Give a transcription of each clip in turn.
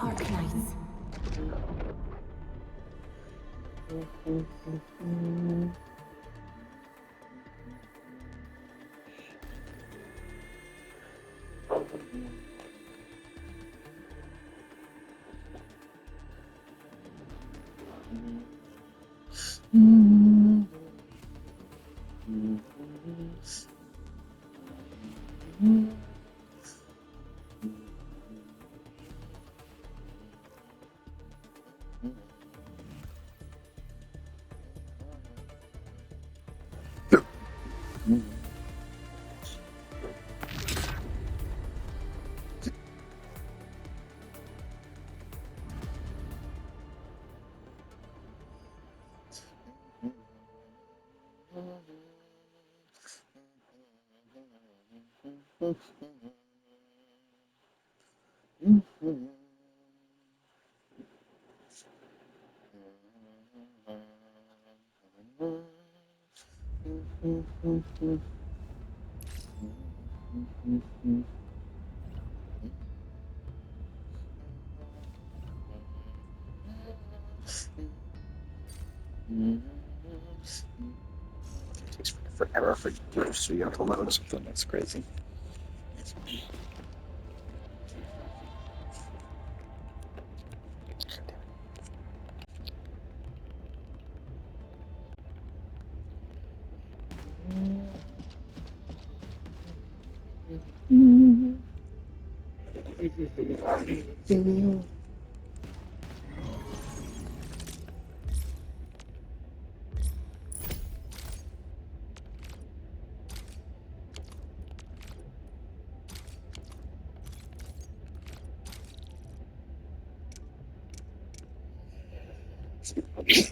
Arknights. It takes forever for your studio to load something. That's crazy.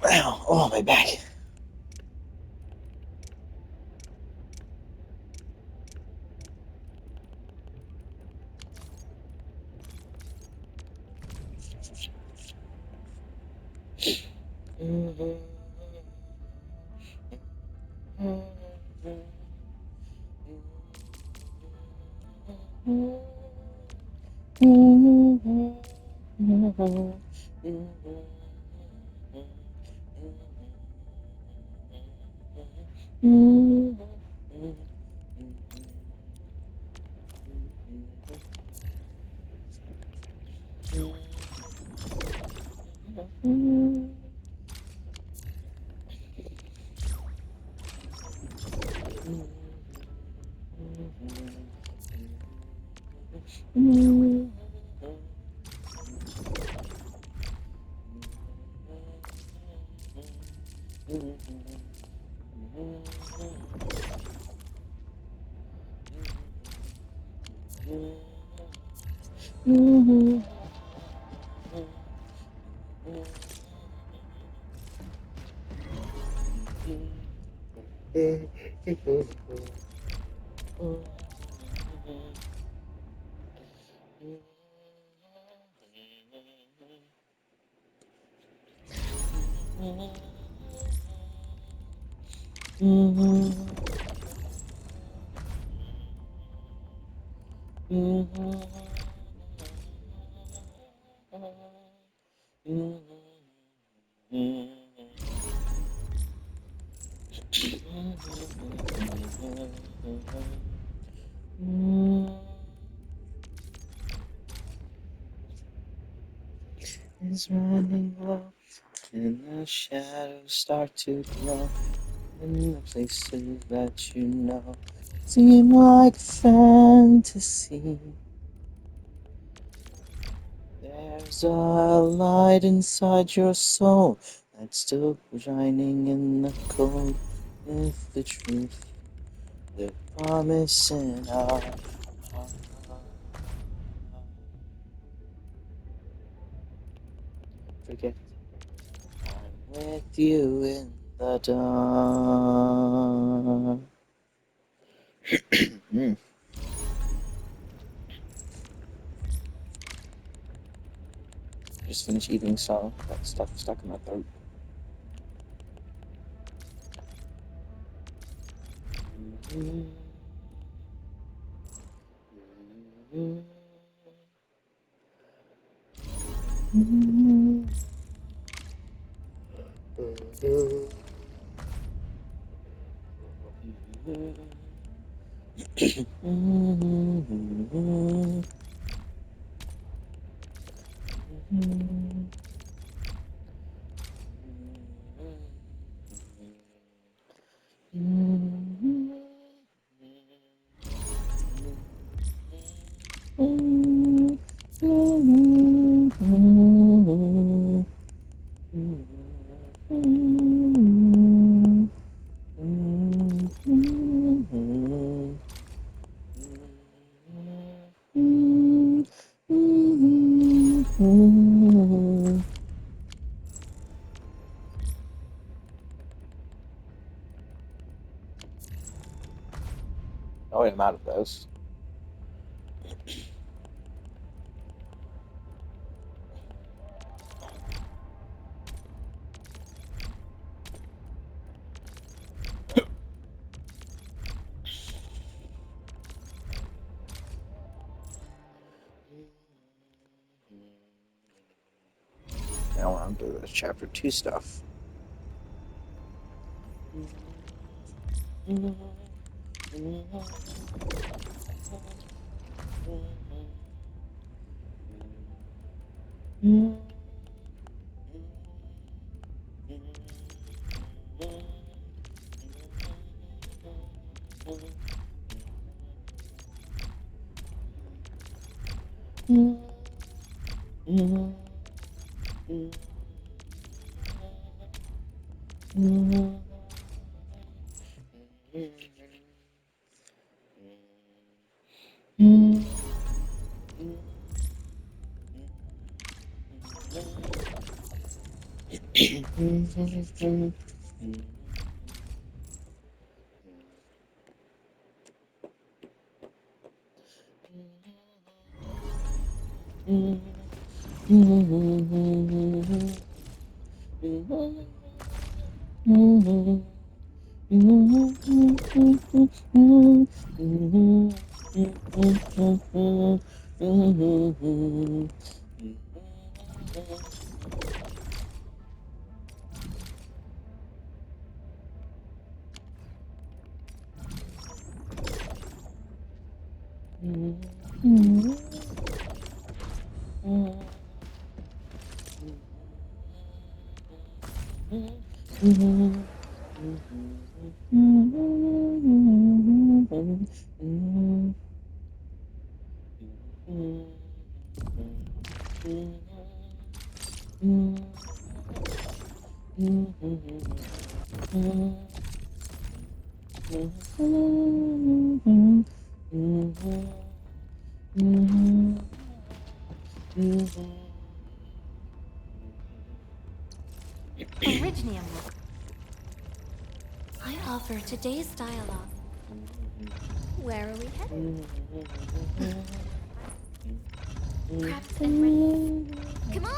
Ow, oh, my back. Is running low, and the shadows start to glow, in the places that you know seem like fantasy. There's a light inside your soul that's still shining in the cold, with the truth, the promise in our heart. Forget I'm with you in the dark. Just finished eating, so that stuff stuck in my throat. Oh, I'm out of those. Now we're on to the chapter 2 stuff. Originium. I offer today's dialogue. Where are we headed? Prepped and ready. Come on!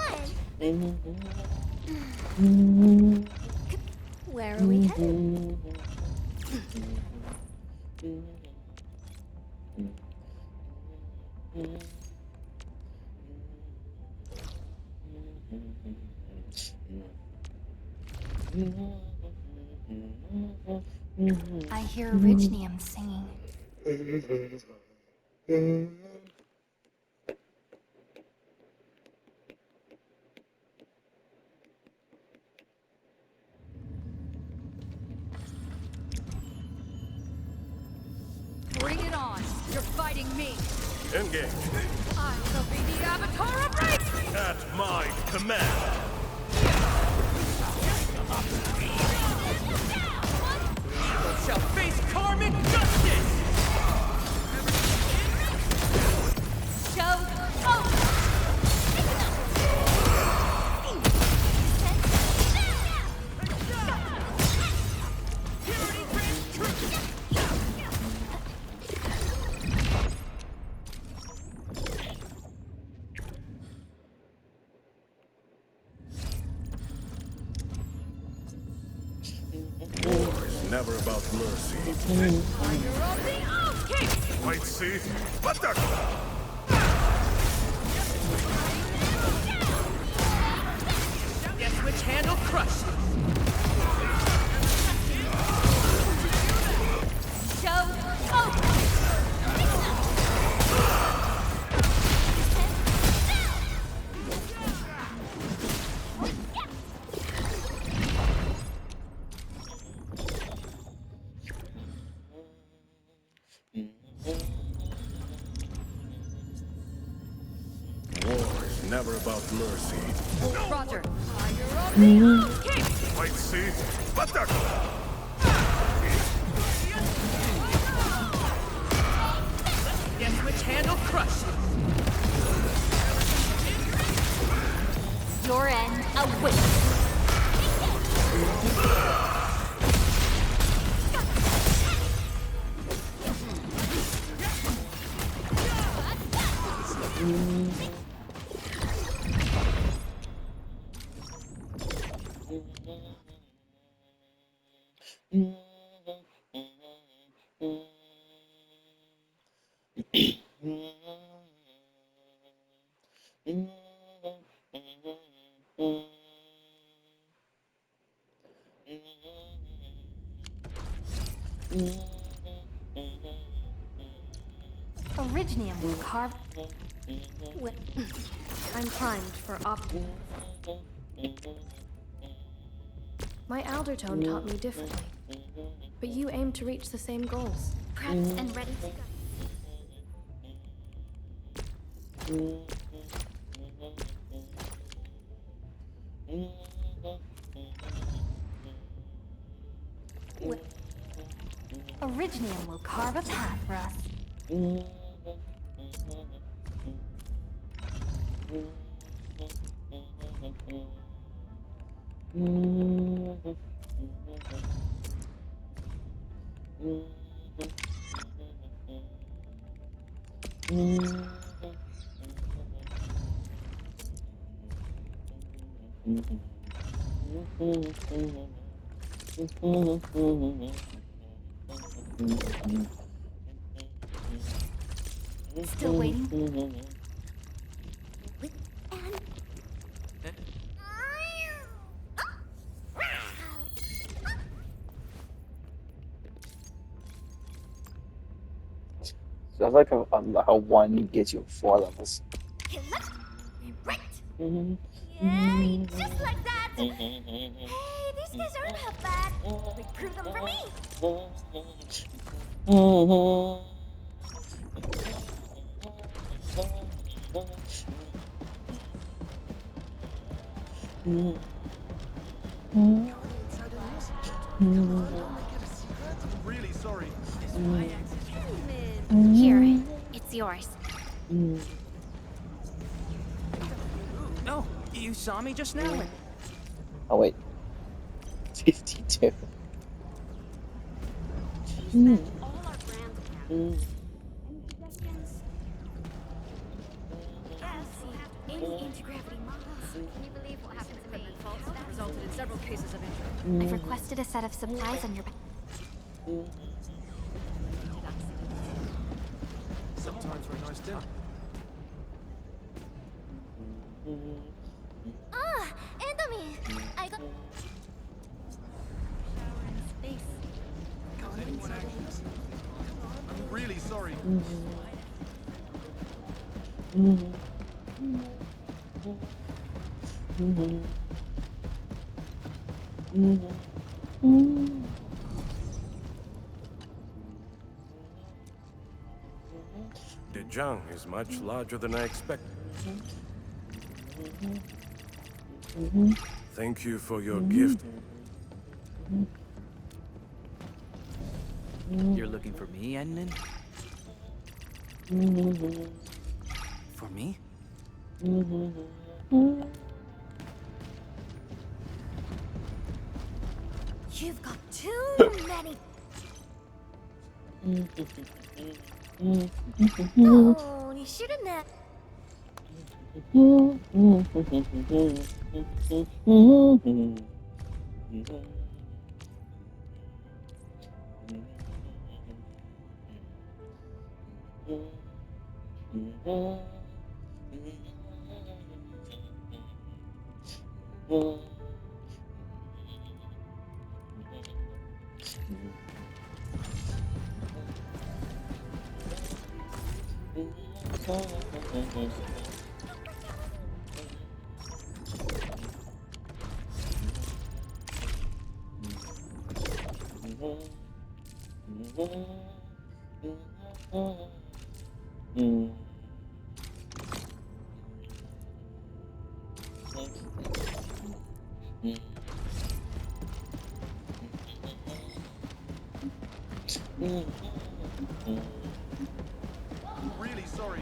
Where are we headed? I hear Originium singing. Bring it on! You're fighting me! Engage. I shall be the Avatar of Race! At my command. You shall face karmic justice! Show the focus! War is never about mercy. Fire of the Oath King! Might see, but handle crush you. Show over. War is never about mercy. Roger. Might see, but that Guess which handle crush you. Your end awaits. Originium will carve. I'm primed for My Aldertone taught me differently, but you aim to reach the same goals. Prepped and ready to go. Originium will carve a path for us. Still waiting? So I like how one gets you 4 levels. Right. Yeah, just like that. Hey, these guys aren't half bad. Recruit them for me. really sorry. Here, it's yours. Oh, you saw me just now? Oh wait, 52. All our brands have. Any suggestions? Any anti-gravity models? Can you believe what happened to me? That resulted in several cases of injury. I've requested a set of supplies on your back. Sometimes for a nice dinner. Ah, Enemy! I got... Space. I'm really sorry. The Zhang is much larger than I expected. Thank you for your gift. You're looking for me, Edmund? For me? You've got too many... Oh, you shouldn't have... Really sorry.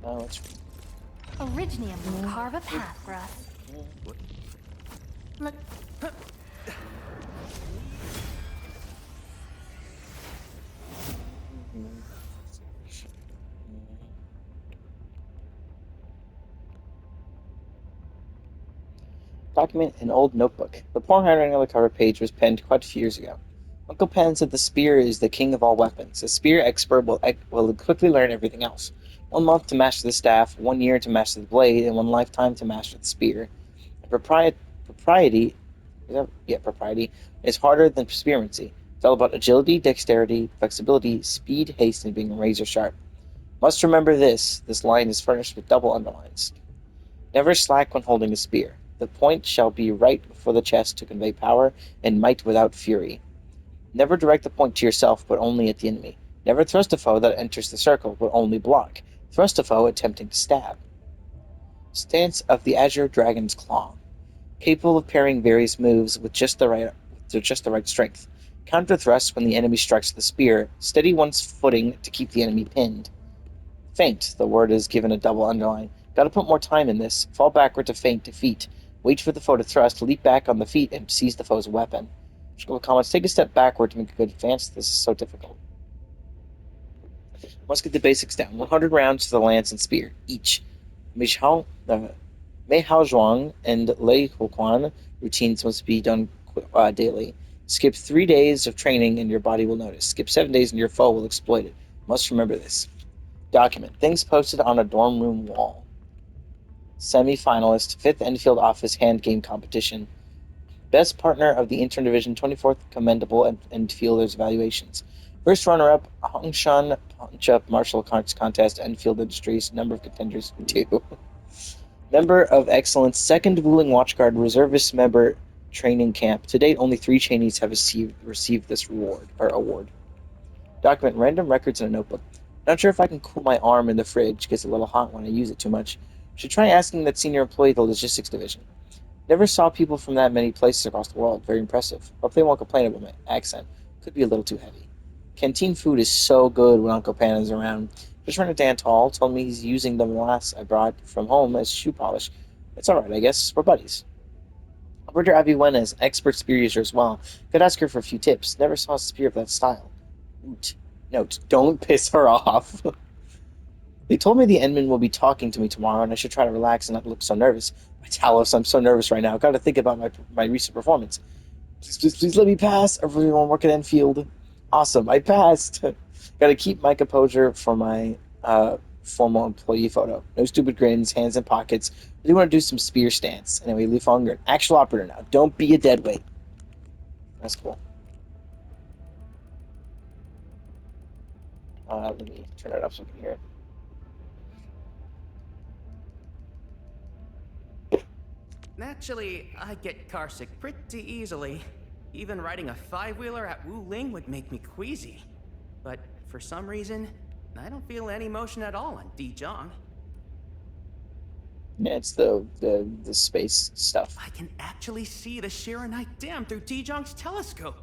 Oh, it's Originium will carve a path for us. Look, document an old notebook. The poor handwriting on the cover page was penned quite a few years ago. Uncle Pen said the spear is the king of all weapons. A spear expert will quickly learn everything else. 1 month to master the staff, 1 year to master the blade, and 1 lifetime to master the spear. Propriety propriety is harder than spearmancy. It's all about agility, dexterity, flexibility, speed, haste, and being razor sharp. Must remember this. This line is furnished with double underlines. Never slack when holding a spear. The point shall be right before the chest to convey power and might without fury. Never direct the point to yourself, but only at the enemy. Never thrust a foe that enters the circle, but only block. Thrust a foe attempting to stab. Stance of the Azure Dragon's Claw. Capable of parrying various moves with just the right strength. Counter thrust when the enemy strikes with the spear. Steady one's footing to keep the enemy pinned. Feint. The word is given a double underline. Gotta put more time in this. Fall backward to feint defeat. Wait for the foe to thrust, leap back on the feet, and seize the foe's weapon. Comments, take a step backward to make a good advance. This is so difficult. Must get the basics down. 100 rounds to the lance and spear, each. Mei Hao Zhuang and Lei Huquan routines must be done daily. Skip 3 days of training and your body will notice. Skip 7 days and your foe will exploit it. Must remember this. Document. Things posted on a dorm room wall. Semi-finalist, 5th Enfield Office Hand Game Competition. Best partner of the Intern Division 24th Commendable Enfielders Evaluations. First runner-up, Hongshan Punch-Up Martial Arts Contest, Enfield Industries. Number of contenders, 2. Member of Excellence, 2nd Wuling Watchguard Reservist Member Training Camp. To date, only 3 trainees have received this award. Document random records in a notebook. Not sure if I can cool my arm in the fridge. Gets a little hot when I use it too much. Should try asking that senior employee of the logistics division. Never saw people from that many places across the world. Very impressive. Hope they won't complain about my accent. Could be a little too heavy. Canteen food is so good when Uncle Pan is around. Just ran to Dan Tall, told me he's using the molasses I brought from home as shoe polish. It's alright, I guess. We're buddies. Operator Abby Wen is expert spear user as well. Could ask her for a few tips. Never saw a spear of that style. Note, don't piss her off. They told me the Endman will be talking to me tomorrow, and I should try to relax and not look so nervous. My Talos, I'm so nervous right now. Gotta think about my recent performance. Please let me pass. I really want to work at Enfield. Awesome, I passed. Gotta keep my composure for my formal employee photo. No stupid grins, hands in pockets. Really want to do some spear stance. Anyway, Lu Feng, you're an actual operator now. Don't be a deadweight. That's cool. Let me turn it up so I can hear it. Naturally, I get carsick pretty easily. Even riding a 5-wheeler at Wu Ling would make me queasy. But for some reason, I don't feel any motion at all on Dijiang. Yeah, it's the space stuff. I can actually see the Shiranite Dam through Dijiang's telescope.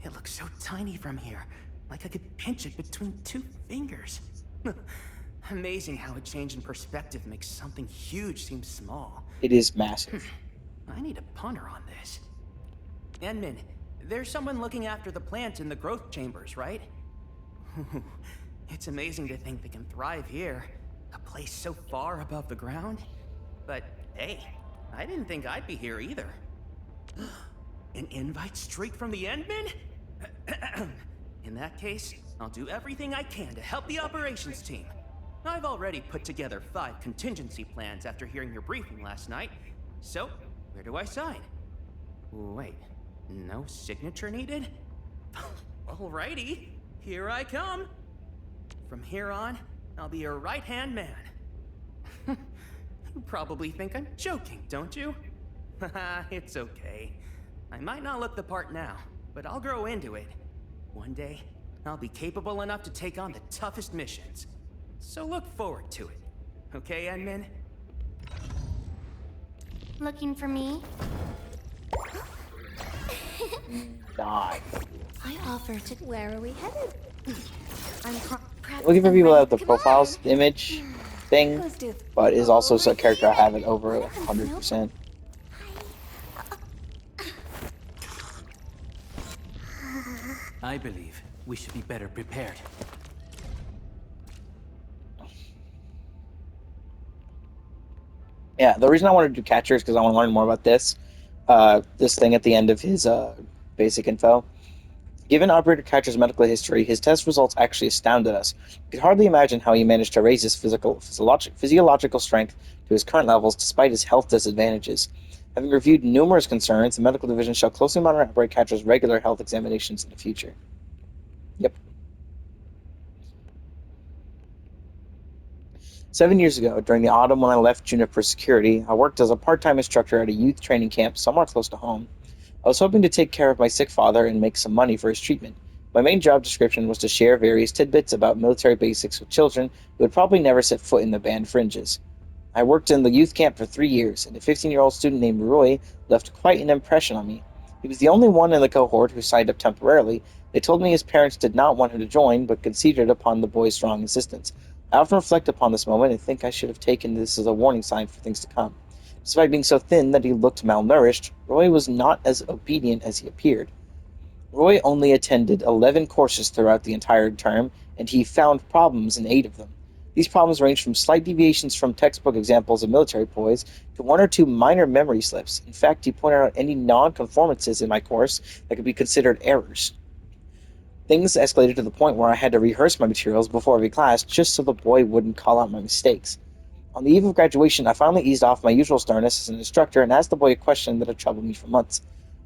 It looks so tiny from here, like I could pinch it between 2 fingers. Amazing how a change in perspective makes something huge seem small. It is massive. I need to ponder on this. Enmin, there's someone looking after the plants in the growth chambers, right? It's amazing to think they can thrive here, a place so far above the ground. But hey, I didn't think I'd be here either. An invite straight from the Endmin? In that case, I'll do everything I can to help the operations team. I've already put together 5 contingency plans after hearing your briefing last night. So, where do I sign? Wait, no signature needed? Alrighty, here I come. From here on, I'll be your right-hand man. You probably think I'm joking, don't you? Haha, it's okay. I might not look the part now, but I'll grow into it. One day, I'll be capable enough to take on the toughest missions. So look forward to it. Okay, Enmin? Looking for me? Die. I offer to. Where are we headed? I'm Looking for people that have the profiles image thing, but is also a character I have it over 100%. I believe we should be better prepared. Yeah, the reason I wanted to do Catcher is because I want to learn more about this. This thing at the end of his basic info. Given Operator Catcher's medical history, his test results actually astounded us. We could hardly imagine how he managed to raise his physiological strength to his current levels despite his health disadvantages. Having reviewed numerous concerns, the medical division shall closely monitor Operator Catcher's regular health examinations in the future. Yep. 7 years ago, during the autumn when I left Juniper Security, I worked as a part-time instructor at a youth training camp somewhere close to home. I was hoping to take care of my sick father and make some money for his treatment. My main job description was to share various tidbits about military basics with children who would probably never set foot in the band fringes. I worked in the youth camp for 3 years, and a 15-year-old student named Roy left quite an impression on me. He was the only one in the cohort who signed up temporarily. They told me his parents did not want him to join, but conceded upon the boy's strong insistence. I often reflect upon this moment and think I should have taken this as a warning sign for things to come. Despite being so thin that he looked malnourished, Roy was not as obedient as he appeared. Roy only attended 11 courses throughout the entire term, and he found problems in 8 of them. These problems ranged from slight deviations from textbook examples of military poise to 1 or 2 minor memory slips. In fact, he pointed out any non-conformances in my course that could be considered errors. Things escalated to the point where I had to rehearse my materials before every class just so the boy wouldn't call out my mistakes. On the eve of graduation, I finally eased off my usual sternness as an instructor and asked the boy a question that had troubled me for months.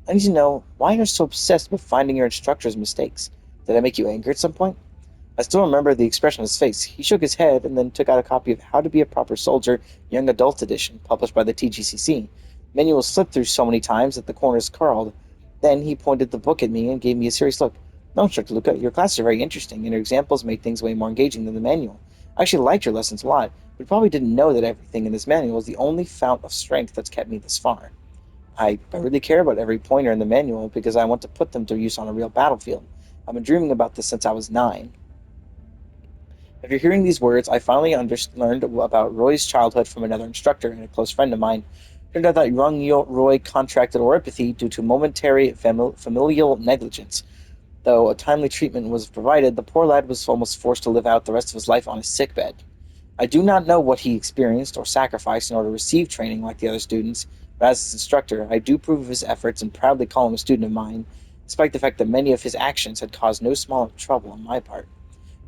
I need to know why you're so obsessed with finding your instructor's mistakes. Did I make you angry at some point? I still remember the expression on his face. He shook his head and then took out a copy of How to Be a Proper Soldier, Young Adult Edition, published by the TGCC. The manual slipped through so many times that the corners curled. Then he pointed the book at me and gave me a serious look. No, Instructor Luca, your classes are very interesting, and your examples made things way more engaging than the manual. I actually liked your lessons a lot, but probably didn't know that everything in this manual is the only fount of strength that's kept me this far. I really care about every pointer in the manual because I want to put them to use on a real battlefield. I've been dreaming about this since I was 9. After hearing these words, I finally learned about Roy's childhood from another instructor and a close friend of mine. It turned out that young Roy contracted oropathy due to momentary familial negligence. Though a timely treatment was provided, the poor lad was almost forced to live out the rest of his life on his sickbed. I do not know what he experienced or sacrificed in order to receive training like the other students, but as his instructor, I do approve of his efforts and proudly call him a student of mine, despite the fact that many of his actions had caused no small trouble on my part.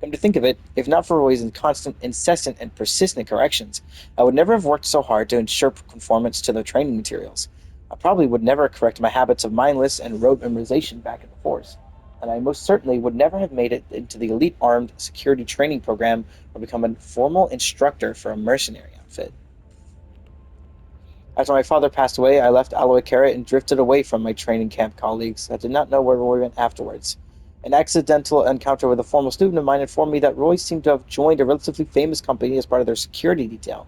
Come to think of it, if not for Roy's incessant, and persistent corrections, I would never have worked so hard to ensure conformance to the training materials. I probably would never correct my habits of mindless and rote memorization back in the force. And I most certainly would never have made it into the elite armed security training program or become a formal instructor for a mercenary outfit. After my father passed away, I left Alloy Carrot and drifted away from my training camp colleagues. I did not know where Roy went afterwards. An accidental encounter with a former student of mine informed me that Roy seemed to have joined a relatively famous company as part of their security detail.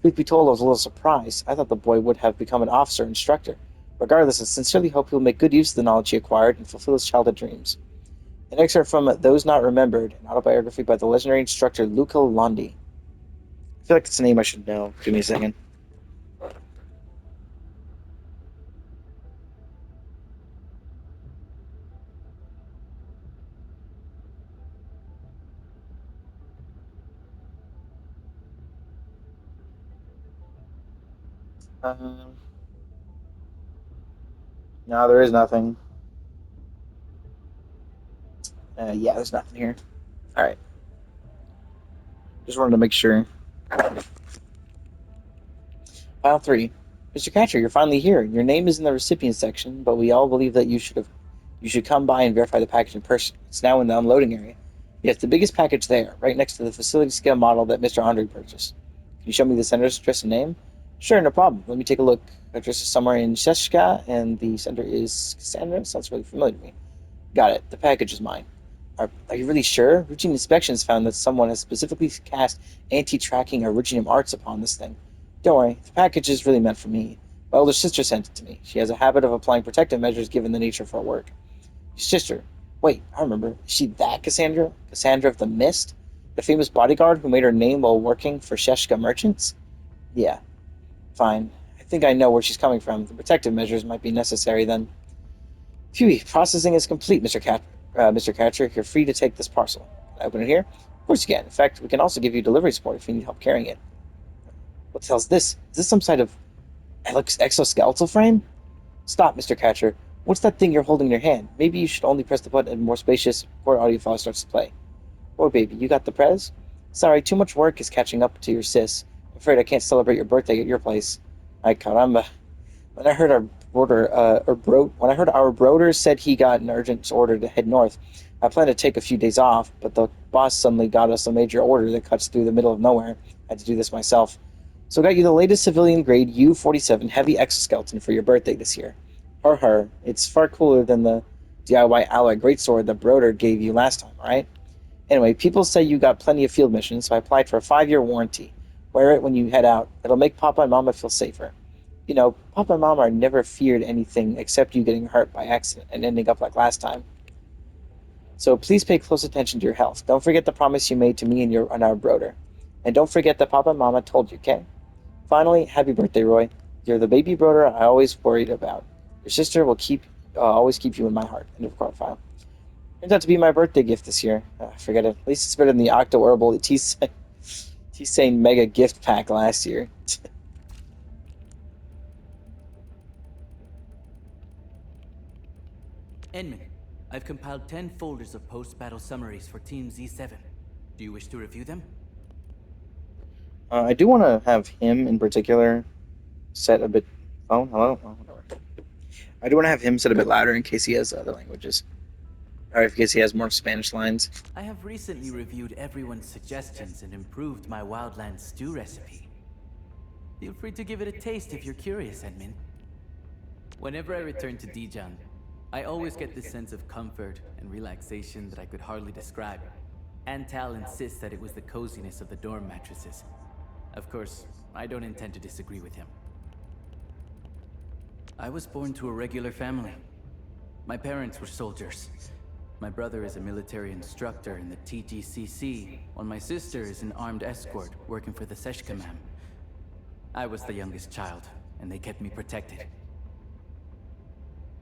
Truth be told, I was a little surprised. I thought the boy would have become an officer instructor. Regardless, I sincerely hope he will make good use of the knowledge he acquired and fulfill his childhood dreams. An excerpt from Those Not Remembered, an autobiography by the legendary instructor Luca Londi. I feel like it's a name I should know. Give me a second. No, there is nothing. Yeah, there's nothing here. Alright. Just wanted to make sure. File 3. Mr. Catcher, you're finally here. Your name is in the recipient section, but we all believe that you should come by and verify the package in person. It's now in the unloading area. Yes, the biggest package there, right next to the facility scale model that Mr. Andre purchased. Can you show me the sender's address and name? Sure, no problem. Let me take a look. The address is somewhere in Sheshka, and the sender is Cassandra. Sounds really familiar to me. Got it. The package is mine. Are you really sure? Routine inspections found that someone has specifically cast anti-tracking Originium arts upon this thing. Don't worry, the package is really meant for me. My older sister sent it to me. She has a habit of applying protective measures given the nature of her work. Your sister. Wait, I remember. Is she that Cassandra? Cassandra of the Mist? The famous bodyguard who made her name while working for Sheshka merchants? Yeah, fine. I think I know where she's coming from. The protective measures might be necessary then. Phew, processing is complete, Mr. Catcher. You're free to take this parcel. Can I open it here? Of course you can. In fact, we can also give you delivery support if you need help carrying it. What the hell is this? Is this some sort of exoskeletal frame? Stop, Mr. Catcher. What's that thing you're holding in your hand? Maybe you should only press the button and more spacious record audio file starts to play. Oh, baby, you got the prez? Sorry, too much work is catching up to your sis. I'm afraid I can't celebrate your birthday at your place. Ay caramba. When I heard our broder said he got an urgent order to head north, I planned to take a few days off, but the boss suddenly got us a major order that cuts through the middle of nowhere. I had to do this myself. So I got you the latest civilian-grade U-47 heavy exoskeleton for your birthday this year. Her. It's far cooler than the DIY alloy greatsword that Broder gave you last time, right? Anyway, people say you got plenty of field missions, so I applied for a 5-year warranty. Wear it when you head out. It'll make Papa and Mama feel safer. You know, Papa and Mama never feared anything except you getting hurt by accident and ending up like last time. So please pay close attention to your health. Don't forget the promise you made to me and our Broder. And don't forget that Papa and Mama told you, okay? Finally, happy birthday, Roy. You're the baby Broder I always worried about. Your sister will always keep you in my heart. End of card file. Turns out to be my birthday gift this year. Forget it. At least it's better than the Octo Herbal T-Sane Mega Gift Pack last year. Enman, I've compiled 10 folders of post-battle summaries for Team Z7. Do you wish to review them? I do want to have him in particular set a bit... Oh, hello? Oh, whatever. I do want to have him set a bit louder in case he has other languages. Or in case he has more Spanish lines. I have recently reviewed everyone's suggestions and improved my wildland stew recipe. Feel free to give it a taste if you're curious, Edmund. Whenever I return to Dijon, I always get this sense of comfort and relaxation that I could hardly describe. Antal insists that it was the coziness of the dorm mattresses. Of course, I don't intend to disagree with him. I was born to a regular family. My parents were soldiers. My brother is a military instructor in the TGCC, while my sister is an armed escort working for the Seshkamam. I was the youngest child, and they kept me protected.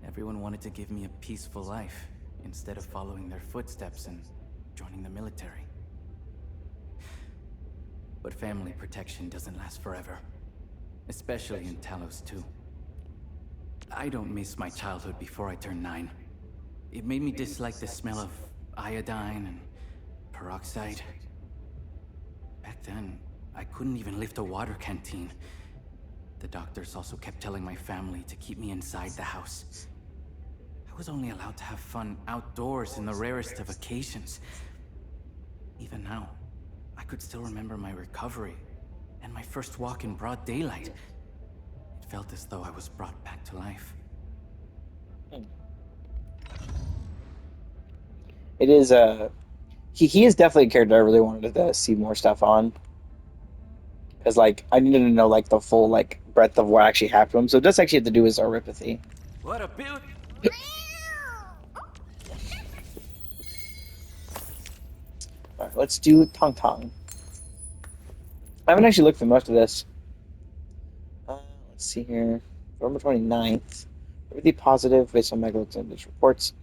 Everyone wanted to give me a peaceful life, instead of following their footsteps and joining the military. But family protection doesn't last forever, especially in Talos 2. I don't miss my childhood before I turned 9. It made me dislike the smell of iodine and peroxide. Back then, I couldn't even lift a water canteen. The doctors also kept telling my family to keep me inside the house. I was only allowed to have fun outdoors in the rarest of occasions. Even now, I could still remember my recovery and my first walk in broad daylight. It felt as though I was brought back to life. It is he is definitely a character I really wanted to see more stuff on. Because like I needed to know like the full like breadth of what actually happened to him. So it does actually have to do with zoropathy. What a beaut! Alright, let's do Tong Tong. I haven't actually looked through most of this. Let's see here. November 29th. Really positive based on Megalodon's reports.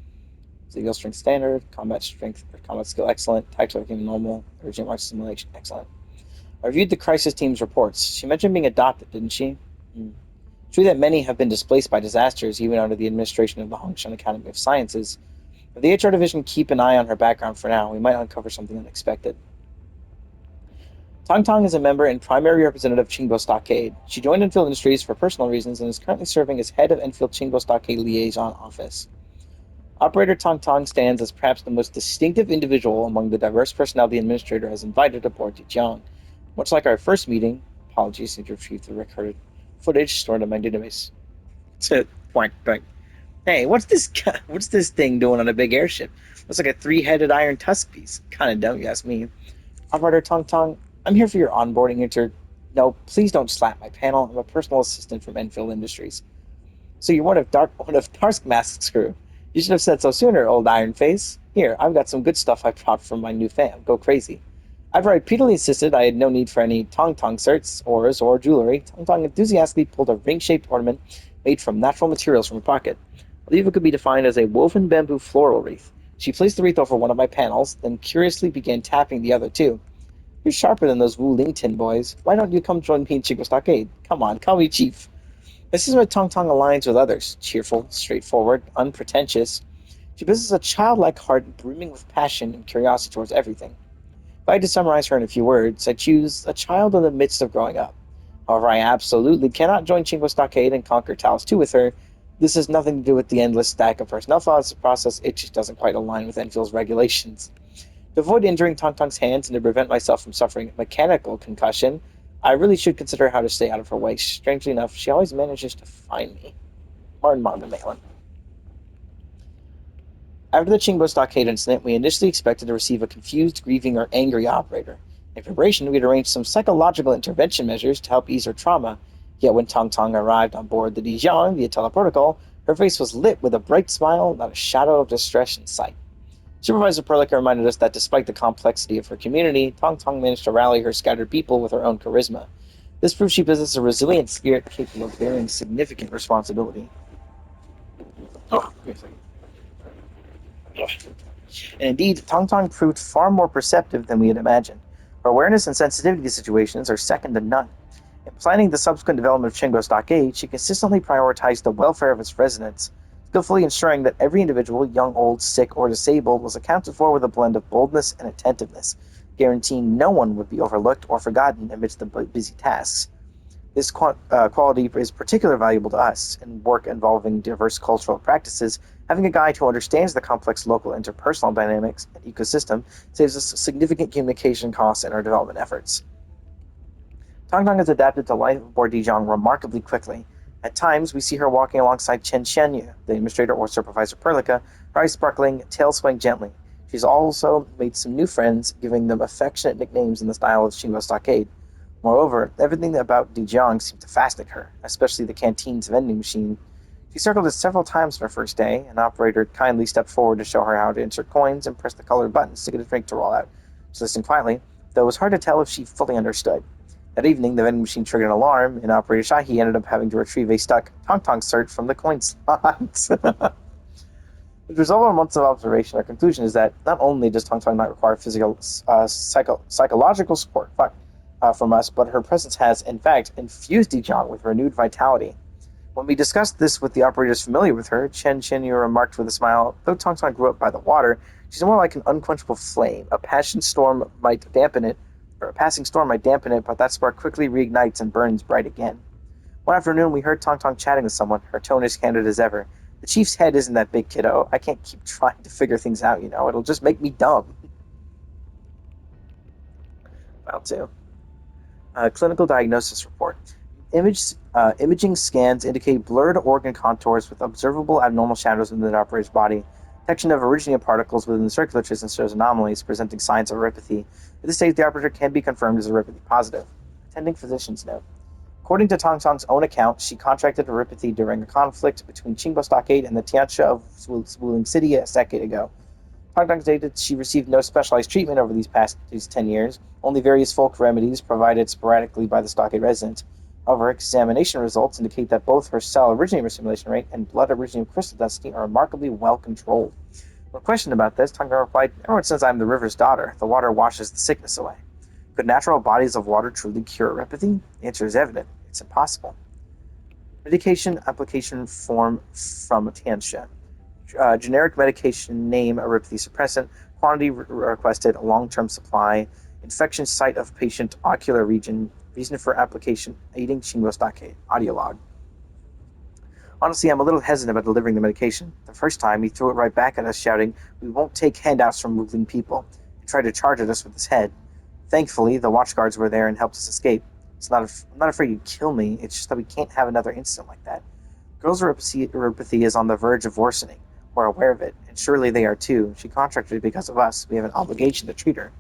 Legal strength standard, combat strength or combat skill excellent, tactical working normal, urgent march simulation excellent. I reviewed the crisis team's reports. She mentioned being adopted, didn't she? True that many have been displaced by disasters, even under the administration of the Hongshan Academy of Sciences. If the HR division keep an eye on her background for now, we might uncover something unexpected. Tong Tong is a member and primary representative of Qingbo Stockade. She joined Enfield Industries for personal reasons and is currently serving as head of Enfield Qingbo Stockade Liaison Office. Operator Tong Tong stands as perhaps the most distinctive individual among the diverse personnel the administrator has invited aboard Dijiang. Much like our first meeting, apologies to retrieve the recorded footage stored in my database. Hey, what's this thing doing on a big airship? Looks like a 3-headed iron tusk piece. Kind of dumb, you ask me. Operator Tong Tong, I'm here for your onboarding No, please don't slap my panel. I'm a personal assistant from Enfield Industries. So you're one of Taskmask's crew. You should have said so sooner, old iron face. Here, I've got some good stuff I brought from my new fam. Go crazy. After I repeatedly insisted I had no need for any Tong Tong certs, auras, or jewelry, Tong Tong enthusiastically pulled a ring-shaped ornament made from natural materials from her pocket. I believe it could be defined as a woven bamboo floral wreath. She placed the wreath over one of my panels, then curiously began tapping the other two. You're sharper than those Wu Ling Tin boys. Why don't you come join me in Chico Stockade? Come on, call me Chief. This is where Tong Tong aligns with others. Cheerful, straightforward, unpretentious. She possesses a childlike heart brimming with passion and curiosity towards everything. If I had to summarize her in a few words, I'd choose a child in the midst of growing up. However, I absolutely cannot join Chingo Stockade and conquer Talos 2 with her. This has nothing to do with the endless stack of personnel files process, it just doesn't quite align with Enfield's regulations. To avoid injuring Tong Tong's hands and to prevent myself from suffering mechanical concussion, I really should consider how to stay out of her way. Strangely enough, she always manages to find me. Martin Malin. After the Qingbo Stockade incident, we initially expected to receive a confused, grieving, or angry operator. In preparation, we had arranged some psychological intervention measures to help ease her trauma. Yet when Tong Tong arrived on board the Dijiang via teleprotocol, her face was lit with a bright smile, not a shadow of distress in sight. Supervisor Perlica reminded us that despite the complexity of her community, Tong Tong managed to rally her scattered people with her own charisma. This proves she possesses a resilient spirit capable of bearing significant responsibility. And indeed, Tong Tong proved far more perceptive than we had imagined. Her awareness and sensitivity to situations are second to none. In planning the subsequent development of Qingbo Stockade, she consistently prioritized the welfare of its residents, skillfully ensuring that every individual, young, old, sick, or disabled, was accounted for with a blend of boldness and attentiveness, guaranteeing no one would be overlooked or forgotten amidst the busy tasks. This quality is particularly valuable to us in work involving diverse cultural practices. Having a guide who understands the complex local interpersonal dynamics and ecosystem saves us significant communication costs in our development efforts. Tong Tong has adapted to life aboard Dijiang remarkably quickly. At times, we see her walking alongside Chen Xianyu, the administrator or supervisor Perlica, her eyes sparkling, tail swaying gently. She's also made some new friends, giving them affectionate nicknames in the style of Qingbo Stockade. Moreover, everything about Dijiang seemed to fascinate her, especially the canteen's vending machine. She circled it several times on her first day. An operator kindly stepped forward to show her how to insert coins and press the colored buttons to get a drink to roll out. She listened quietly, though it was hard to tell if she fully understood. That evening, the vending machine triggered an alarm, and Operator Shahi ended up having to retrieve a stuck Tong Tong cert from the coin slots. As a result of months of observation, our conclusion is that not only does Tong Tong not require psychological support from us, but her presence has, in fact, infused Dijiang with renewed vitality. When we discussed this with the operators familiar with her, Chen Xianyu remarked with a smile, though Tong Tong grew up by the water, she's more like an unquenchable flame. A passing storm might dampen it, but that spark quickly reignites and burns bright again. One afternoon, we heard Tong Tong chatting with someone, her tone as candid as ever. The chief's head isn't that big, kiddo. I can't keep trying to figure things out, It'll just make me dumb. File 2. Clinical diagnosis report. Imaging scans indicate blurred organ contours with observable abnormal shadows within the operator's body. Detection of originating particles within the circular system shows anomalies presenting signs of neuropathy. At this stage, the operator can be confirmed as neuropathy positive. Attending physician's note. According to Tong Tong's own account, she contracted erypathy during a conflict between Qingbo Stockade and the Tianxia of Wuling City a decade ago. Tong Tong stated she received no specialized treatment over these 10 years, only various folk remedies provided sporadically by the Stockade residents. However, examination results indicate that both her cell originator simulation rate and blood originator crystal density are remarkably well controlled. When questioned about this, Tong Tong replied, "Everyone says I'm the river's daughter. The water washes the sickness away." Could natural bodies of water truly cure erypathy? The answer is evident. It's impossible. Medication application form from Tianxia. Generic medication name erypathy suppressant. Quantity requested. Long-term supply. Infection site of patient ocular region. Reason for application aiding Qingbo Stockade. Audio log. Honestly, I'm a little hesitant about delivering the medication. The first time, he threw it right back at us, shouting, "We won't take handouts from Wuling people," and tried to charge at us with his head. Thankfully, the watchguards were there and helped us escape. I'm not afraid you'd kill me, it's just that we can't have another incident like that. Girls' erypathy is on the verge of worsening. We're aware of it, and surely they are too. She contracted it because of us. We have an obligation to treat her.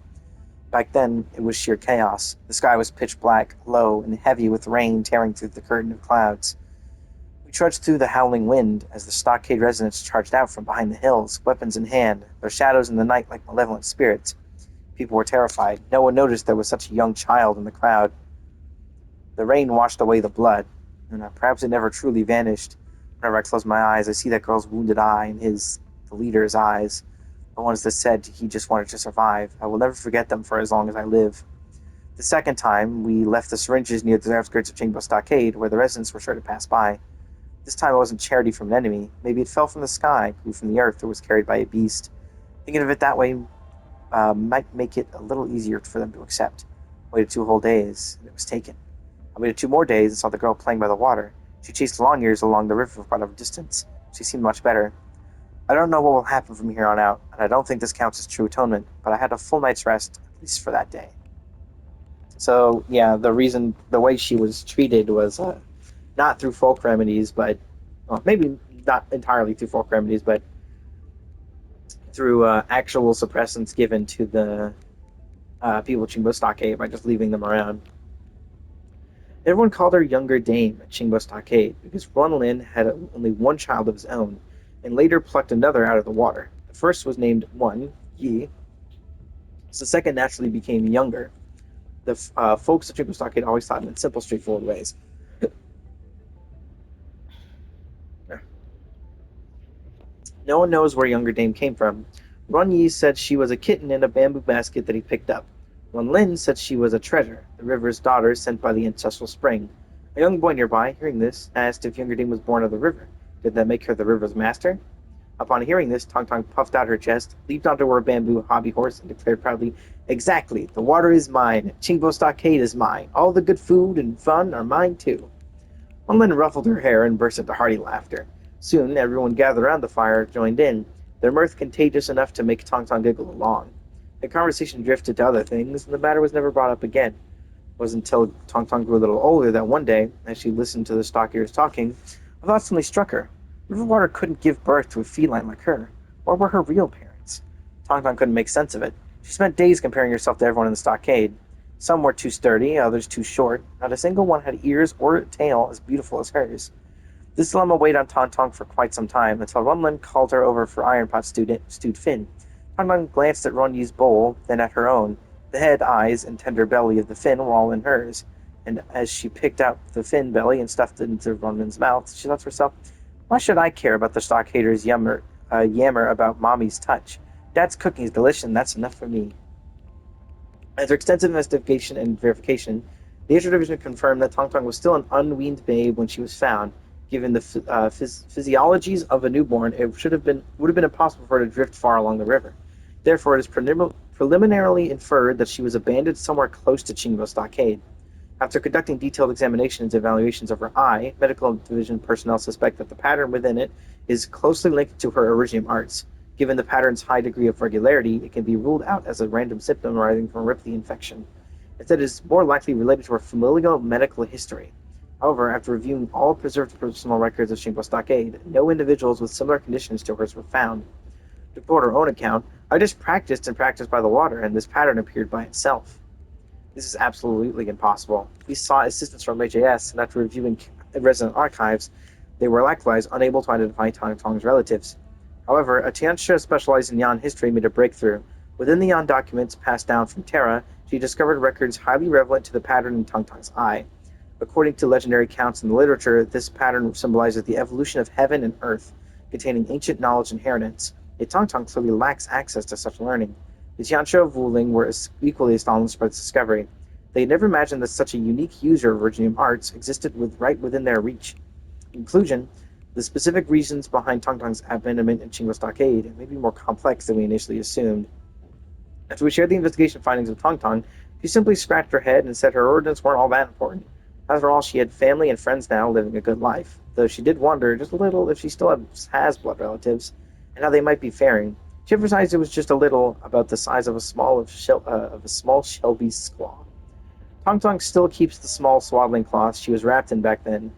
Back then, it was sheer chaos. The sky was pitch black, low, and heavy with rain tearing through the curtain of clouds. We trudged through the howling wind as the stockade residents charged out from behind the hills, weapons in hand, their shadows in the night like malevolent spirits. People were terrified. No one noticed there was such a young child in the crowd. The rain washed away the blood, and perhaps it never truly vanished. Whenever I close my eyes, I see that girl's wounded eye in the leader's eyes, the ones that said he just wanted to survive. I will never forget them for as long as I live. The second time, we left the syringes near the outskirts of Qingbo Stockade, where the residents were sure to pass by. This time it wasn't charity from an enemy. Maybe it fell from the sky, grew from the earth, or was carried by a beast. Thinking of it that way might make it a little easier for them to accept. I waited 2 whole days, and it was taken. I waited 2 more days and saw the girl playing by the water. She chased long ears along the river for quite a distance. She seemed much better. I don't know what will happen from here on out, and I don't think this counts as true atonement, but I had a full night's rest, at least for that day. So, yeah, the way she was treated was not through folk remedies, but, well, maybe not entirely through folk remedies, but through actual suppressants given to the people of Qingbo Stockade by just leaving them around. Everyone called her Younger Dame at Qingbo Stockade because Ron Lin had only one child of his own, and later plucked another out of the water. The first was named Wan Yi, so the second naturally became Younger. The folks at Qingbo Stockade always thought in simple, straightforward ways. No one knows where Younger Dame came from. Ron Yi said she was a kitten in a bamboo basket that he picked up. Ron Lin said she was a treasure, the river's daughter sent by the ancestral spring. A young boy nearby, hearing this, asked if Younger Dame was born of the river. Did that make her the river's master? Upon hearing this, Tong Tong puffed out her chest, leaped onto her bamboo hobby horse, and declared proudly, "Exactly, the water is mine, Qingbo Stockade is mine, all the good food and fun are mine too." Ron Lin ruffled her hair and burst into hearty laughter. Soon, everyone gathered around the fire joined in, their mirth contagious enough to make Tong Tong giggle along. The conversation drifted to other things, and the matter was never brought up again. It wasn't until Tong Tong grew a little older that one day, as she listened to the stockers talking, a thought suddenly struck her. Riverwater couldn't give birth to a feline like her. Or were her real parents? Tong Tong couldn't make sense of it. She spent days comparing herself to everyone in the stockade. Some were too sturdy, others too short. Not a single one had ears or a tail as beautiful as hers. This dilemma weighed on Tong Tong for quite some time, until Runlin called her over for iron pot stewed fin. Tong Tong glanced at Ron Yi's bowl, then at her own. The head, eyes, and tender belly of the fin were all in hers, and as she picked out the fin belly and stuffed it into Runlin's mouth, she thought to herself, "Why should I care about the stockaders' yammer about Mommy's touch? Dad's cooking is delicious, and that's enough for me." After extensive investigation and verification, the HR Division confirmed that Tong Tong was still an unweaned babe when she was found. Given the physiologies of a newborn, it would have been impossible for her to drift far along the river. Therefore, it is preliminarily inferred that she was abandoned somewhere close to Qingbo Stockade. After conducting detailed examinations and evaluations of her eye, medical division personnel suspect that the pattern within it is closely linked to her originium arts. Given the pattern's high degree of regularity, it can be ruled out as a random symptom arising from a erypathy infection. Instead, it is more likely related to her familial medical history. However, after reviewing all preserved personal records of Qingbo Stockade, no individuals with similar conditions to hers were found. To quote her own account, "I just practiced and practiced by the water, and this pattern appeared by itself." This is absolutely impossible. We sought assistance from HAS, and after reviewing resident archives, they were likewise unable to identify Tang Tong's relatives. However, a Tianxia specialized in Yan history made a breakthrough. Within the Yan documents passed down from Terra, she discovered records highly relevant to the pattern in Tang Tong's eye. According to legendary accounts in the literature, this pattern symbolizes the evolution of heaven and earth, containing ancient knowledge inheritance. Yet Tang Tong clearly lacks access to such learning. The Tianxia of Wuling were equally astonished by this discovery. They had never imagined that such a unique user of Virginium arts existed right within their reach. In conclusion, the specific reasons behind Tang Tong's abandonment in Chingo Stockade may be more complex than we initially assumed. After we shared the investigation findings with Tang Tong, she simply scratched her head and said her origins weren't all that important. After all, she had family and friends now living a good life, though she did wonder just a little if she still has blood relatives and how they might be faring. She emphasized it was just a little about the size of a small Shelby's claw. Tong Tong still keeps the small swaddling cloth she was wrapped in back then.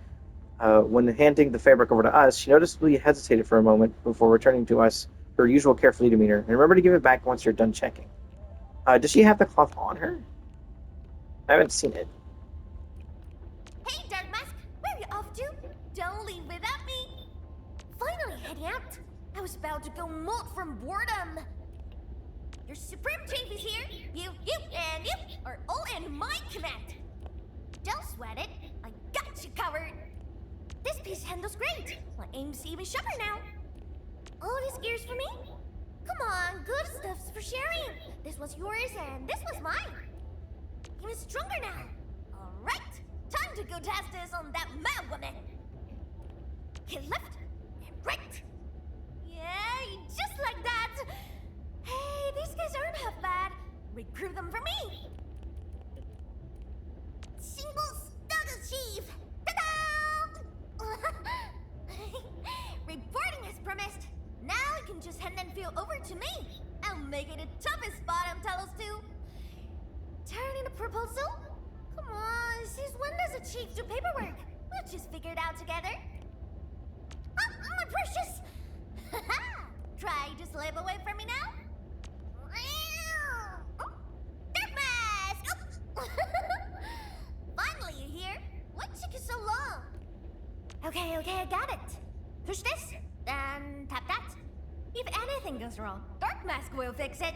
When handing the fabric over to us, she noticeably hesitated for a moment before returning to us her usual carefree demeanor. And remember to give it back once you're done checking. Does she have the cloth on her? I haven't seen it. Hey, Dark Mask, where are you off to? Don't leave without me. Finally heading out. I was about to go molt from boredom. Your Supreme Chief is here. You, and you are all in my command. Don't sweat it. I got you covered. This piece handles great. My aim's even sharper now. All these gears for me? Come on, good stuff's for sharing. This was yours and this was mine. Even stronger now. All right, time to go test this on that mad woman. Hit left and right. Yeah, just like that. Hey, these guys aren't half bad. Recruit them for me. Single Stuggle Chief. Ta-da! Reporting as promised. Now you can just hand Endfield over to me. I'll make it the toughest spot on Talos 2. Turn in a proposal? Come on, since when does a chief do paperwork? We'll just figure it out together. Oh, my precious! Try to slip away from me now? Oh, Dark Mask! Oh. Finally, you're here. What took you so long? Okay, I got it. Push this, then tap that. If anything goes wrong, Dark Mask will fix it.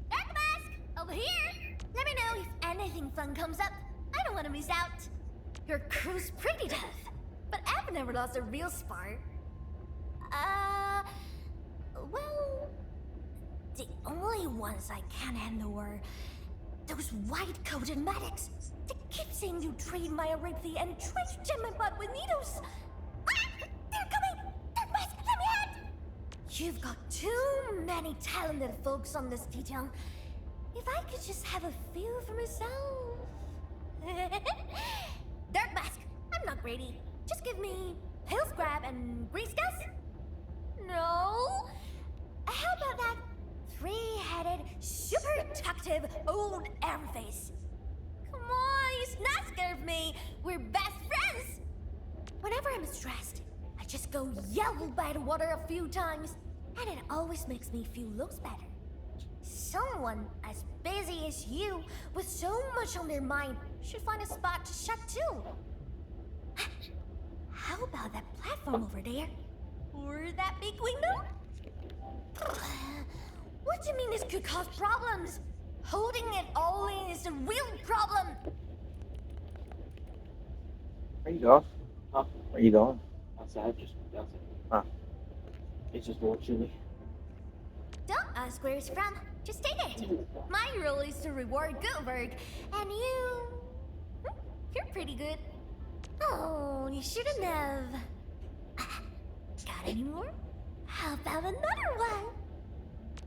Dark Mask, over here. Let me know if anything fun comes up. I don't want to miss out. Your crew's pretty tough, but I've never lost a real spar. Well, the only ones I can't handle are those white-coated medics. They keep saying you trade my arithmia and try to jam my butt with needles. Ah! They're coming! Dark Mask, let me out! You've got too many talented folks on this detail. If I could just have a few for myself. Dark Mask, I'm not greedy. Just give me Hills Grab and Green Scouts. No? How about that three-headed, super attractive old airface? Come on, he's not scared of me. We're best friends. Whenever I'm stressed, I just go yell by the water a few times, and it always makes me feel looks better. Someone as busy as you, with so much on their mind, should find a spot to shut too. How about that platform over there? Or that big window? What do you mean this could cause problems? Holding it all in is a real problem. Where you going? Huh? Where you going? Outside, just outside. Huh. It's just a little chilly. Don't ask where it's from. Just take it. My role is to reward good work, and you're pretty good. Oh, you shouldn't have. Got any more? How about another one?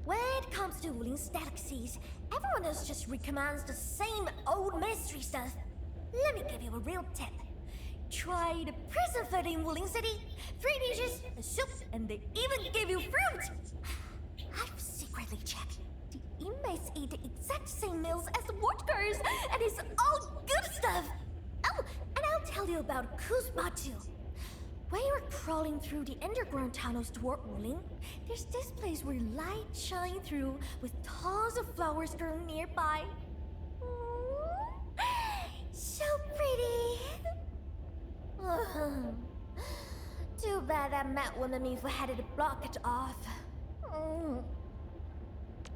When it comes to Wuling's delicacies, everyone else just recommends the same old mystery stuff. Let me give you a real tip. Try the prison food in Wuling City. 3 dishes, a soup, and they even give you fruit. I've secretly checked. The inmates eat the exact same meals as the workers, and it's all good stuff. Oh, and I'll tell you about Kuzbatu. When you're crawling through the underground tunnels toward Wuling, there's this place where light shines through with tons of flowers growing nearby. pretty. Too bad that Matt wanted me for had to block it off.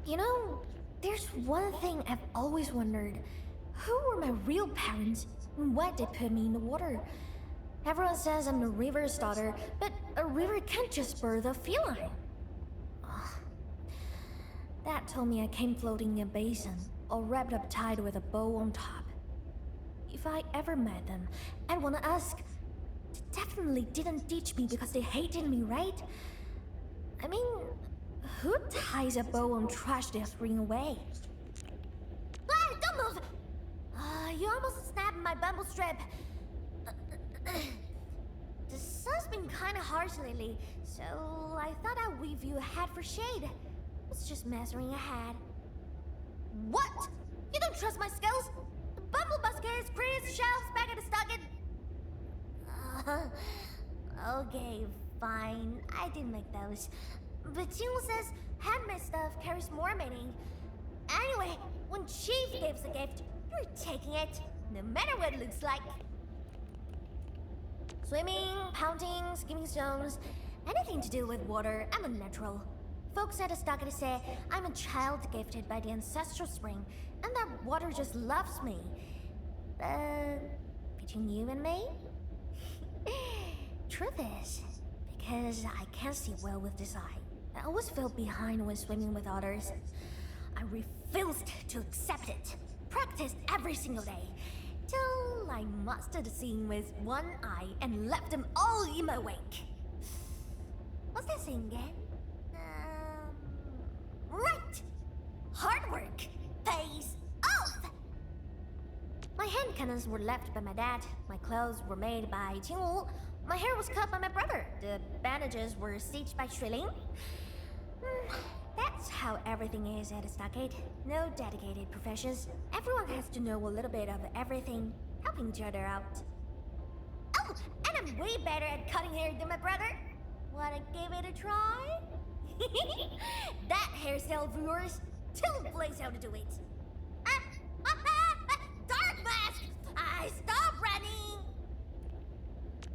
You know, there's one thing I've always wondered. Who were my real parents and why they put me in the water? Everyone says I'm the river's daughter, but a river can't just birth a feline. Dad told me I came floating in a basin, all wrapped up tight with a bow on top. If I ever met them, I'd want to ask, they definitely didn't teach me because they hated me, right? I mean, who ties a bow on trash they throw away? Ah, don't move! You almost snapped my bamboo strip. The sun's been kinda harsh lately, so I thought I'd weave you a hat for shade. It's just measuring a hat. What? You don't trust my skills? The bamboo baskets, crates, shelves, back at the stocking. Okay, fine. I didn't make those. But Jingle says handmade stuff carries more meaning. Anyway, when Chief gives a gift, you're taking it, no matter what it looks like. Swimming, pounding, skimming stones, anything to do with water, I'm a natural. Folks at the stockade say I'm a child gifted by the ancestral spring, and that water just loves me. Between you and me? Truth is, because I can't see well with this eye, I always feel behind when swimming with others. I refused to accept it. Practiced every single day. Till I mastered the scene with one eye and left them all in my wake. What's that saying again? Right! Hard work pays off! My hand cannons were left by my dad. My clothes were made by Qingwu. My hair was cut by my brother. The bandages were stitched by Shrilling. That's how everything is at a stockade. No dedicated professions. Everyone has to know a little bit of everything, helping each other out. Oh, and I'm way better at cutting hair than my brother. Wanna give it a try? That hairstyle of yours, tell the place how to do it. Dark mask! Stop running!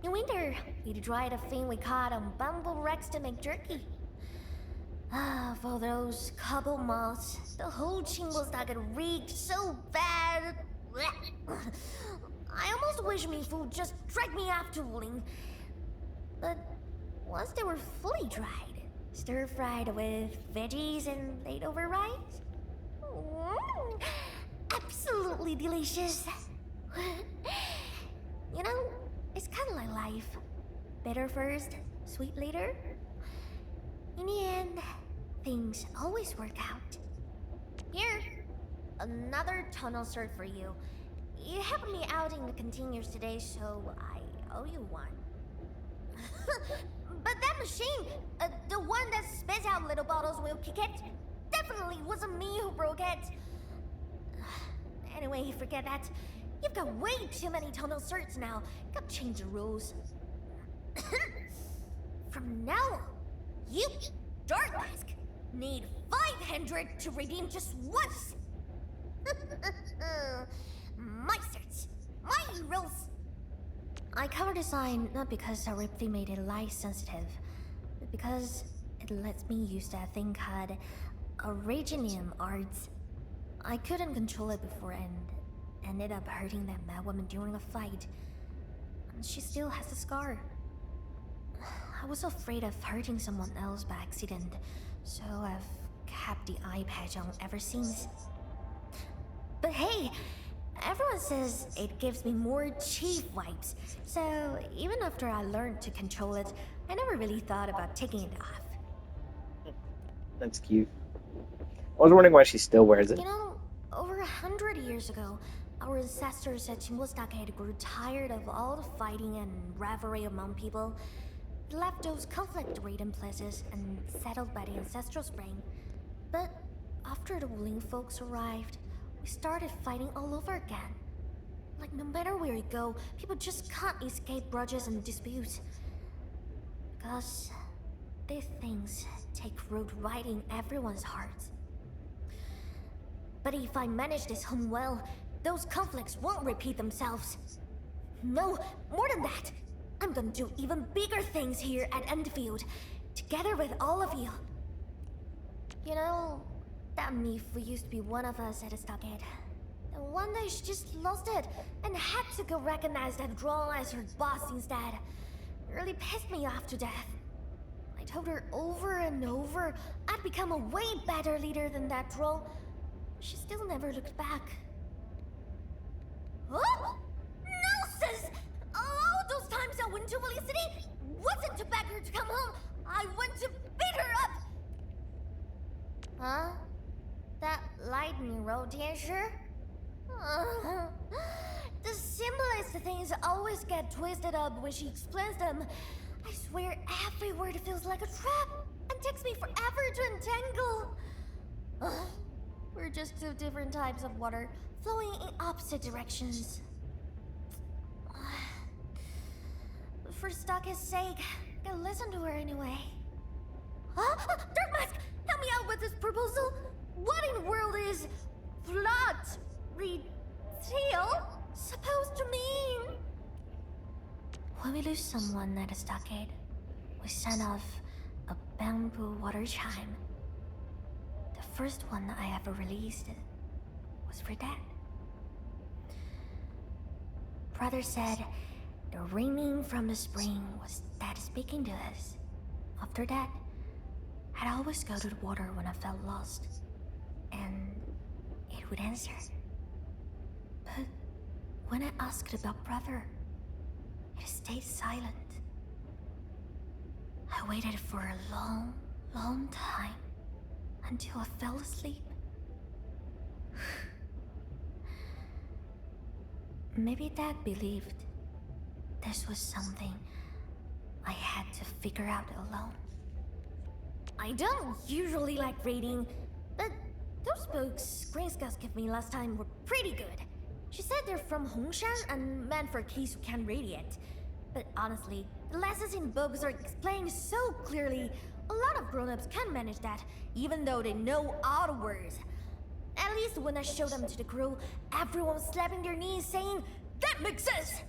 In winter, we'd dry the thing we caught on bamboo wrecks to make jerky. For those couple months, the whole Chingle stockade reeked so bad. I almost wish me food just dragged me after Wuling. But once they were fully dried, stir-fried with veggies and laid over rice, absolutely delicious. You know, it's kind of like life. Bitter first, sweet later. In the end, things always work out. Here, another tunnel cert for you. You helped me out in the containers today, so I owe you one. But that machine, the one that spits out little bottles when you kick it, definitely wasn't me who broke it. Anyway, forget that. You've got way too many tunnel certs now. Gotta change the rules. From now on, you, Dark Mask, need 500 to redeem just once. My certs, my rules. I covered the sign not because Aripthi made it light sensitive, but because it lets me use that thing called Originium Arts. I couldn't control it before and ended up hurting that mad woman during a fight. And she still has the scar. I was afraid of hurting someone else by accident, so I've kept the eye patch on ever since. But hey, everyone says it gives me more chief vibes, so even after I learned to control it, I never really thought about taking it off. That's cute. I was wondering why she still wears it. You know, over 100 years ago, our ancestors at Chimbostake grew tired of all the fighting and rivalry among people. They left those conflict-ridden places and settled by the ancestral spring. But after the Wuling folks arrived, we started fighting all over again. Like no matter where you go, people just can't escape grudges and disputes. Because these things take root right in everyone's hearts. But if I manage this home well, those conflicts won't repeat themselves. No, more than that. I'm gonna do even bigger things here at Endfield, together with all of you. You know, that Mief who used to be one of us at the stockade. And one day she just lost it and had to go recognize that droll as her boss instead. It really pissed me off to death. I told her over and over I'd become a way better leader than that droll. She still never looked back. Oh! Nonsense! All those times I went to Valley City wasn't to beg her to come home. I went to beat her up! Huh? That lightning road, Tianshi? The simplest things always get twisted up when she explains them. I swear every word feels like a trap and takes me forever to untangle. We're just two different types of water flowing in opposite directions. For Stocke's sake, I gotta listen to her anyway. Dark Mask! Help me out with this proposal! What in the world is plot retail supposed to mean? When we lose someone at a stockade, we send off a bamboo water chime. The first one I ever released was for Dad. Brother said the ringing from the spring was Dad speaking to us. After that, I'd always go to the water when I felt lost, and it would answer. But when I asked about Brother, it stayed silent. I waited for a long, long time until I fell asleep. Maybe Dad believed this was something I had to figure out alone. I don't usually like reading, but those books Grayscales gave me last time were pretty good. She said they're from Hongshan and meant for kids who can read it. But honestly, the lessons in books are explained so clearly, a lot of grown-ups can manage that, even though they know all the words. At least when I showed them to the crew, everyone was slapping their knees saying, "That makes sense!"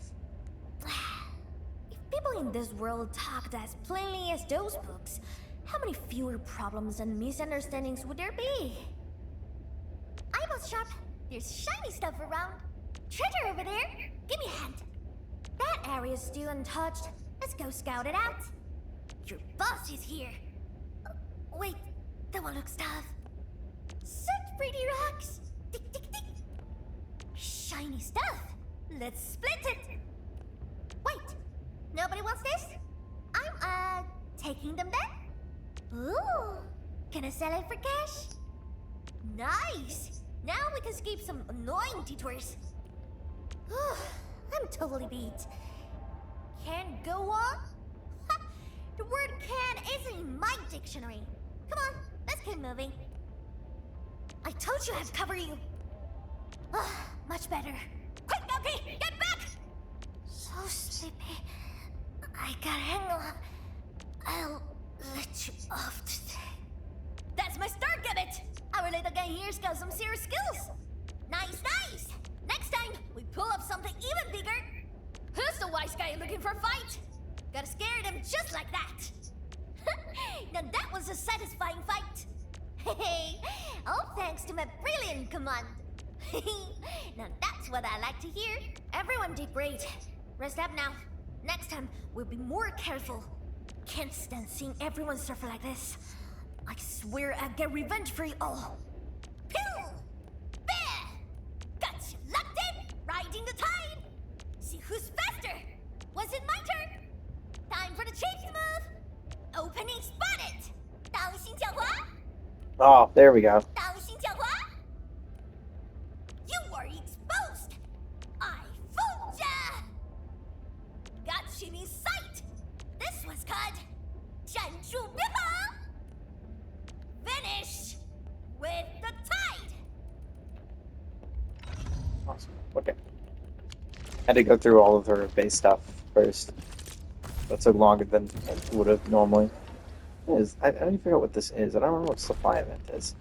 If people in this world talked as plainly as those books, how many fewer problems and misunderstandings would there be? Eyeballs sharp. There's shiny stuff around. Treasure over there. Give me a hand. That area's still untouched. Let's go scout it out. Your boss is here. Wait, that one looks tough. Such pretty rocks. Tick, tick, tick. Shiny stuff. Let's split it. Wait, nobody wants this? I'm, taking them then? Ooh, can I sell it for cash? Nice! Now we can skip some annoying detours. I'm totally beat. Can go on? Ha! The word can isn't in my dictionary. Come on, let's keep moving. I told you I'd cover you. Much better. Quick, Donkey, get back! So sleepy. I gotta hang on. I'll let you off today. That's my start, Gibbet! Our little guy here's got some serious skills. Nice, nice! Next time, we pull up something even bigger. Who's the wise guy looking for a fight? Gotta scare them just like that. Now that was a satisfying fight. Hey, all thanks to my brilliant command. Now that's what I like to hear. Everyone did great. Rest up now. Next time, we'll be more careful. Can't stand seeing everyone suffer like this. I swear I'll get revenge for you all. Pew! There! Got you locked in, riding the tide. See who's faster. Was it my turn? Time for the change move. Opening spotted. 当心狡猾. Oh, there we go. 当心狡猾. You are exposed. I fooled ya. Got you in sight. This was cut. 站住别跑. Finish with the tide. Awesome. Okay. Had to go through all of her base stuff first. That took longer than it would have normally. I don't even figure out what this is. I don't know what supply event is.